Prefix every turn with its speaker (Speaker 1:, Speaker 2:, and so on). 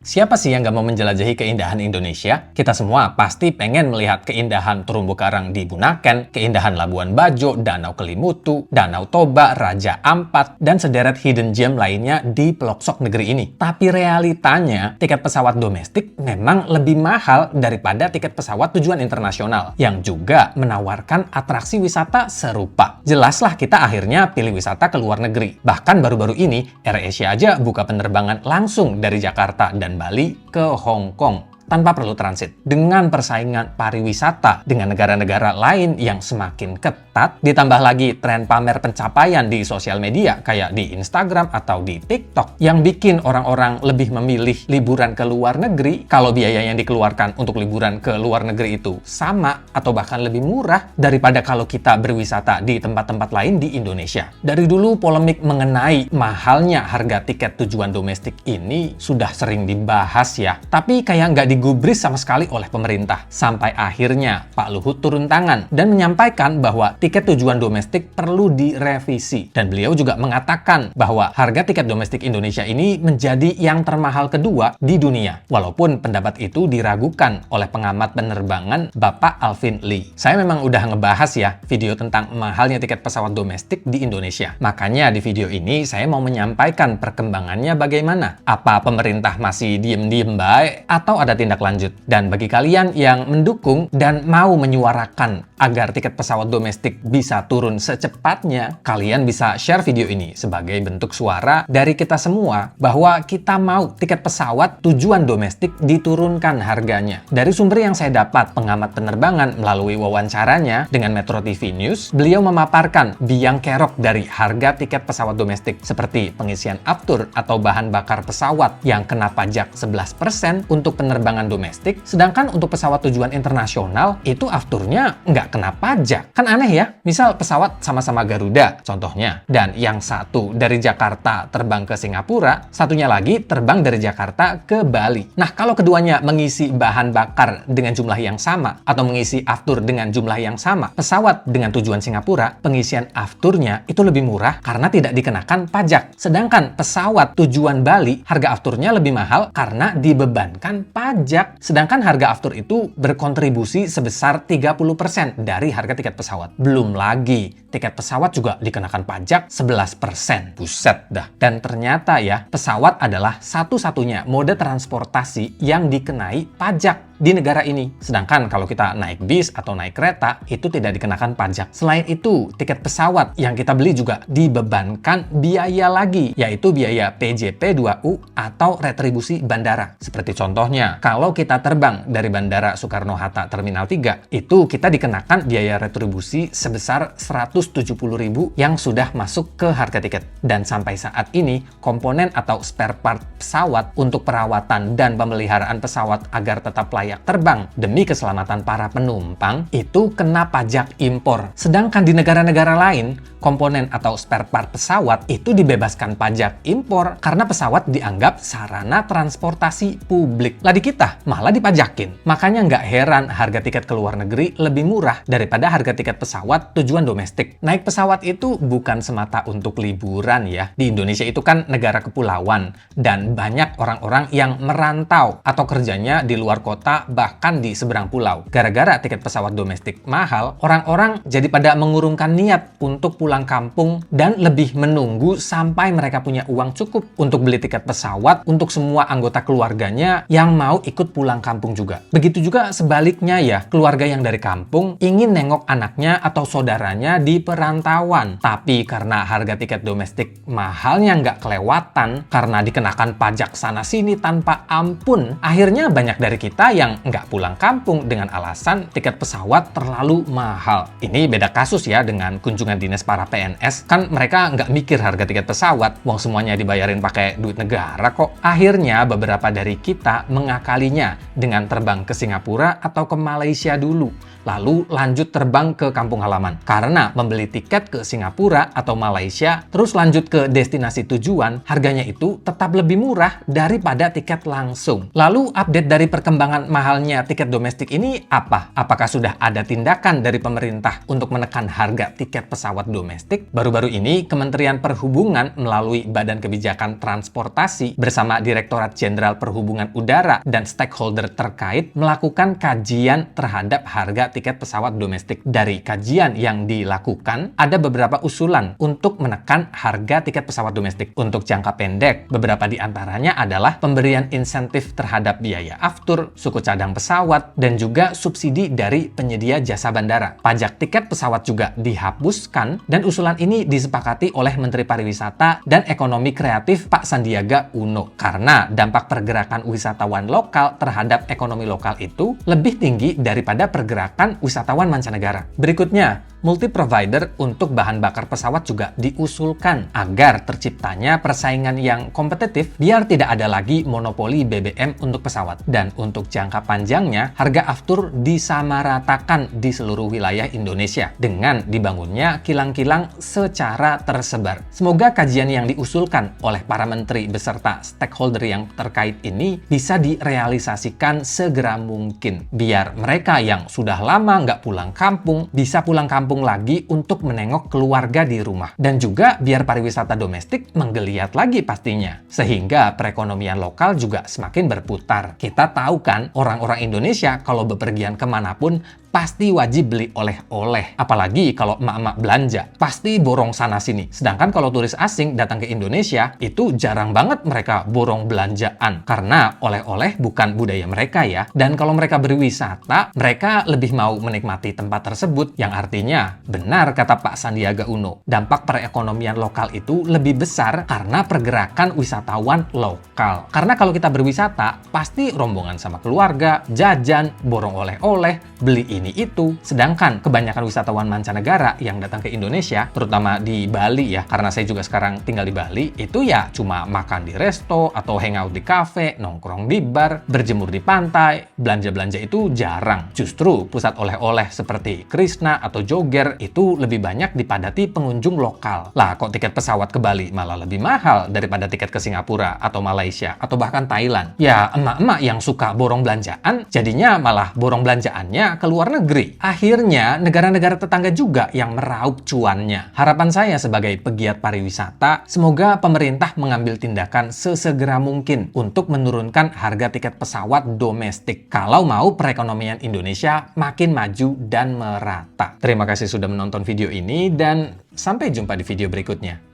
Speaker 1: Siapa sih yang nggak mau menjelajahi keindahan Indonesia? Kita semua pasti pengen melihat keindahan terumbu karang di Bunaken, keindahan Labuan Bajo, Danau Kelimutu, Danau Toba, Raja Ampat, dan sederet hidden gem lainnya di pelosok negeri ini. Tapi realitanya, tiket pesawat domestik memang lebih mahal daripada tiket pesawat tujuan internasional, yang juga menawarkan atraksi wisata serupa. Jelaslah kita akhirnya pilih wisata ke luar negeri. Bahkan baru-baru ini, AirAsia aja buka penerbangan langsung dari Jakarta dan Bali ke Hong Kong tanpa perlu transit. Dengan persaingan pariwisata dengan negara-negara lain yang semakin ketat, ditambah lagi tren pamer pencapaian di sosial media kayak di Instagram atau di TikTok yang bikin orang-orang lebih memilih liburan ke luar negeri kalau biaya yang dikeluarkan untuk liburan ke luar negeri itu sama atau bahkan lebih murah daripada kalau kita berwisata di tempat-tempat lain di Indonesia. Dari dulu polemik mengenai mahalnya harga tiket tujuan domestik ini sudah sering dibahas ya, tapi kayak nggak digubris sama sekali oleh pemerintah. Sampai akhirnya Pak Luhut turun tangan dan menyampaikan bahwa tiket tujuan domestik perlu direvisi. Dan beliau juga mengatakan bahwa harga tiket domestik Indonesia ini menjadi yang termahal kedua di dunia. Walaupun pendapat itu diragukan oleh pengamat penerbangan Bapak Alvin Lee. Saya memang udah ngebahas ya video tentang mahalnya tiket pesawat domestik di Indonesia. Makanya di video ini saya mau menyampaikan perkembangannya bagaimana. Apa pemerintah masih diem-diem baik atau ada tindak lanjut? Dan bagi kalian yang mendukung dan mau menyuarakan agar tiket pesawat domestik bisa turun secepatnya, kalian bisa share video ini sebagai bentuk suara dari kita semua bahwa kita mau tiket pesawat tujuan domestik diturunkan harganya. Dari sumber yang saya dapat, pengamat penerbangan melalui wawancaranya dengan Metro TV News, beliau memaparkan biang kerok dari harga tiket pesawat domestik seperti pengisian aftur atau bahan bakar pesawat yang kena pajak 11% untuk penerbangan domestik, sedangkan untuk pesawat tujuan internasional itu afturnya nggak kena pajak. Kan aneh ya? Misal pesawat sama-sama Garuda contohnya, dan yang satu dari Jakarta terbang ke Singapura, satunya lagi terbang dari Jakarta ke Bali. Nah, kalau keduanya mengisi bahan bakar dengan jumlah yang sama atau mengisi aftur dengan jumlah yang sama, pesawat dengan tujuan Singapura, pengisian afturnya itu lebih murah karena tidak dikenakan pajak. Sedangkan pesawat tujuan Bali, harga afturnya lebih mahal karena dibebankan pajak. Sedangkan harga aftur itu berkontribusi sebesar 30% dari harga tiket pesawat. Belum lagi, tiket pesawat juga dikenakan pajak 11%. Buset dah. Dan ternyata ya, pesawat adalah satu-satunya mode transportasi yang dikenai pajak di negara ini. Sedangkan kalau kita naik bis atau naik kereta, itu tidak dikenakan pajak. Selain itu, tiket pesawat yang kita beli juga dibebankan biaya lagi, yaitu biaya PJP2U atau retribusi bandara. Seperti contohnya, kalau kita terbang dari Bandara Soekarno-Hatta Terminal 3, itu kita dikenakan biaya retribusi sebesar 170.000 yang sudah masuk ke harga tiket. Dan sampai saat ini, komponen atau spare part pesawat untuk perawatan dan pemeliharaan pesawat agar tetap layak terbang demi keselamatan para penumpang itu kena pajak impor. Sedangkan di negara-negara lain, komponen atau spare part pesawat itu dibebaskan pajak impor karena pesawat dianggap sarana transportasi publik. Lah di kita malah dipajakin. Makanya nggak heran harga tiket ke luar negeri lebih murah daripada harga tiket pesawat tujuan domestik. Naik pesawat itu bukan semata untuk liburan ya. Di Indonesia itu kan negara kepulauan dan banyak orang-orang yang merantau atau kerjanya di luar kota bahkan di seberang pulau. Gara-gara tiket pesawat domestik mahal, orang-orang jadi pada mengurungkan niat untuk pulang kampung dan lebih menunggu sampai mereka punya uang cukup untuk beli tiket pesawat untuk semua anggota keluarganya yang mau ikut pulang kampung juga. Begitu juga sebaliknya ya, keluarga yang dari kampung ingin nengok anaknya atau saudaranya di perantauan. Tapi karena harga tiket domestik mahalnya nggak kelewatan karena dikenakan pajak sana-sini tanpa ampun, akhirnya banyak dari kita yang nggak pulang kampung dengan alasan tiket pesawat terlalu mahal. Ini beda kasus ya dengan kunjungan dinas para PNS. Kan mereka nggak mikir harga tiket pesawat, uang semuanya dibayarin pakai duit negara kok. Akhirnya beberapa dari kita mengakalinya dengan terbang ke Singapura atau ke Malaysia dulu, lalu lanjut terbang ke kampung halaman. Karena membeli tiket ke Singapura atau Malaysia, terus lanjut ke destinasi tujuan, harganya itu tetap lebih murah daripada tiket langsung. Lalu update dari perkembangan mahalnya tiket domestik ini apa? Apakah sudah ada tindakan dari pemerintah untuk menekan harga tiket pesawat domestik? Baru-baru ini, Kementerian Perhubungan melalui Badan Kebijakan Transportasi bersama Direktorat Jenderal Perhubungan Udara dan stakeholder terkait melakukan kajian terhadap harga tiket pesawat domestik. Dari kajian yang dilakukan, ada beberapa usulan untuk menekan harga tiket pesawat domestik. Untuk jangka pendek, beberapa di antaranya adalah pemberian insentif terhadap biaya aftur, suku cadang pesawat, dan juga subsidi dari penyedia jasa bandara. Pajak tiket pesawat juga dihapuskan, dan usulan ini disepakati oleh Menteri Pariwisata dan Ekonomi Kreatif Pak Sandiaga Uno. Karena dampak pergerakan wisatawan lokal terhadap ekonomi lokal itu lebih tinggi daripada pergerakan wisatawan mancanegara. Berikutnya, multi-provider untuk bahan bakar pesawat juga diusulkan agar terciptanya persaingan yang kompetitif biar tidak ada lagi monopoli BBM untuk pesawat. Dan untuk jangka panjangnya, harga aftur disamaratakan di seluruh wilayah Indonesia dengan dibangunnya kilang-kilang secara tersebar. Semoga kajian yang diusulkan oleh para menteri beserta stakeholder yang terkait ini bisa direalisasikan segera mungkin. Biar mereka yang sudah lama nggak pulang kampung bisa pulang kampung lagi untuk menengok keluarga di rumah. Dan juga biar pariwisata domestik menggeliat lagi pastinya. Sehingga perekonomian lokal juga semakin berputar. Kita tahu kan, orang-orang Indonesia kalau bepergian kemanapun pasti wajib beli oleh-oleh. Apalagi kalau emak-emak belanja, pasti borong sana-sini. Sedangkan kalau turis asing datang ke Indonesia, itu jarang banget mereka borong belanjaan. Karena oleh-oleh bukan budaya mereka ya. Dan kalau mereka berwisata, mereka lebih mau menikmati tempat tersebut. Yang artinya, benar kata Pak Sandiaga Uno, dampak perekonomian lokal itu lebih besar karena pergerakan wisatawan lokal. Karena kalau kita berwisata, pasti rombongan sama keluarga, jajan, borong oleh-oleh, beli ini itu. Sedangkan kebanyakan wisatawan mancanegara yang datang ke Indonesia, terutama di Bali ya, karena saya juga sekarang tinggal di Bali, itu ya cuma makan di resto atau hangout di kafe, nongkrong di bar, berjemur di pantai, belanja-belanja itu jarang. Justru pusat oleh-oleh seperti Krishna atau Jogger itu lebih banyak dipadati pengunjung lokal. Lah kok tiket pesawat ke Bali malah lebih mahal daripada tiket ke Singapura atau Malaysia atau bahkan Thailand? Ya emak-emak yang suka borong belanjaan jadinya malah borong belanjaannya ke luar negeri. Akhirnya, negara-negara tetangga juga yang meraup cuannya. Harapan saya sebagai pegiat pariwisata, semoga pemerintah mengambil tindakan sesegera mungkin untuk menurunkan harga tiket pesawat domestik kalau mau perekonomian Indonesia makin maju dan merata. Terima kasih sudah menonton video ini dan sampai jumpa di video berikutnya.